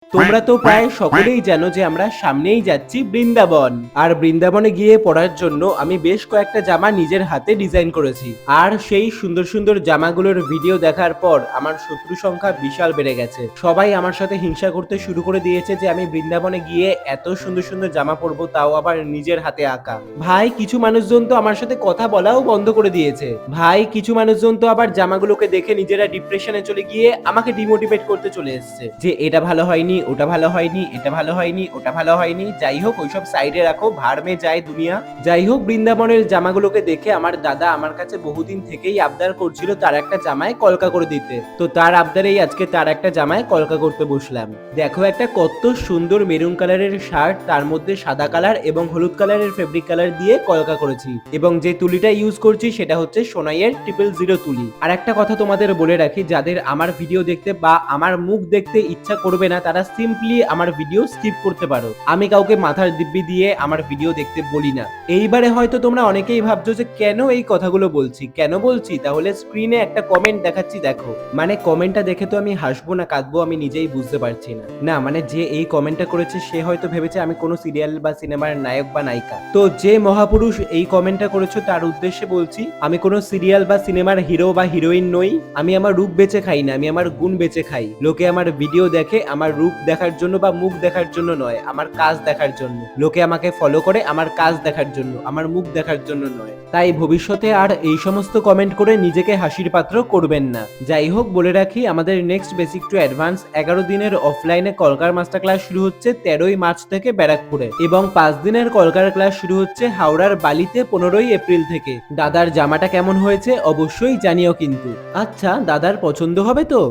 তোমরা তো প্রায় সকলেই জানো যে আমরা সামনেই যাচ্ছি বৃন্দাবন। আর বৃন্দাবনে গিয়ে পড়ার জন্য আমি বেশ কয়েকটা জামা নিজের হাতে ডিজাইন করেছি। আর সেই সুন্দর সুন্দর জামাগুলোর ভিডিও দেখার পর আমার শত্রু সংখ্যা বিশাল বেড়ে গেছে। সবাই আমার সাথে হিংসা করতে শুরু করে দিয়েছে যে আমি বৃন্দাবনে গিয়ে এত সুন্দর সুন্দর জামা পরবো, তাও আবার নিজের হাতে আঁকা। ভাই কিছু মানুষজন তো আমার সাথে কথা বলাও বন্ধ করে দিয়েছে। ভাই কিছু মানুষজন তো আবার জামাগুলোকে দেখে নিজেরা ডিপ্রেশনে চলে গিয়ে আমাকে ডিমোটিভেট করতে চলে এসেছে যে এটা ভালো হয়নি, ওটা ভালো হয়নি, এটা ভালো হয়নি, ওটা ভালো হয়নি। যাই হোক ওইসব সাইডে রাখো, ভাড় মে যায় দুনিয়া। যাই হোক বৃন্দাবনের জামাগুলোকে দেখে আমার দাদা আমার কাছে বহুদিন থেকেই আবদার করছিল তার একটা জামায় কলকা করে দিতে। তো তার আবদারেই আজকে তার একটা জামায় কলকা করতে বসলাম। দেখো একটা কত সুন্দর মেরুন কালারের শার্ট, তার মধ্যে সাদা কালার এবং হলুদ কালারের ফেব্রিক কালার দিয়ে কলকা করেছি। এবং যে তুলিটা ইউজ করছি সেটা হচ্ছে সোনাইয়ের 000 তুলি। আর একটা কথা তোমাদের বলে রাখি, যাদের আমার ভিডিও দেখতে বা আমার মুখ দেখতে ইচ্ছা করবে না তারা সিম্পলি আমার ভিডিও স্কিপ করতে পারো। আমি কাউকে মাথার দিব্যি দিয়ে আমার ভিডিও দেখতে বলি না। এইবারে হয়তো তোমরা অনেকেই ভাবছো যে কেন এই কথাগুলো বলছি, কেন বলছি, তাহলে স্ক্রিনে একটা কমেন্ট দেখাচ্ছি দেখো। মানে কমেন্টটা দেখে তো আমি হাসবো না কাঁদবো আমি নিজেই বুঝতে পারছি না। না মানে যে এই কমেন্টটা করেছে সে হয়তো ভেবেছে আমি কোনো সিরিয়াল বা সিনেমার নায়ক বা নায়িকা। তো যে মহাপুরুষ এই কমেন্টটা করেছো তার উদ্দেশ্যে বলছি, আমি কোনো সিরিয়াল বা সিনেমার হিরো বা হিরোইন নই। আমি আমার রূপ বেচে খাই না, আমি আমার গুণ বেচে খাই। লোকে আমার ভিডিও দেখে আমার রূপ দেখার জন্য বা মুখ দেখার জন্য নয়, আমার কাজ দেখার জন্য। লোকে আমাকে ফলো করে আমার কাজ দেখার জন্য, আমার মুখ দেখার জন্য নয়। তাই ভবিষ্যতে আর এই সমস্ত কমেন্ট করে নিজেকে হাসির পাত্র করবেন না। যাই হোক বলে রাখি, আমাদের নেক্সট বেসিক টু অ্যাডভান্স 11 দিনের অফলাইনে কলকার মাস্টার ক্লাস শুরু হচ্ছে 13ই মার্চ থেকে ব্যারাকপুরে, এবং 5 দিনের কলকার ক্লাস শুরু হচ্ছে হাওড়ার বালিতে 15ই এপ্রিল থেকে। দাদার জামাটা কেমন হয়েছে অবশ্যই জানিও কিন্তু। আচ্ছা দাদার পছন্দ হবে তো?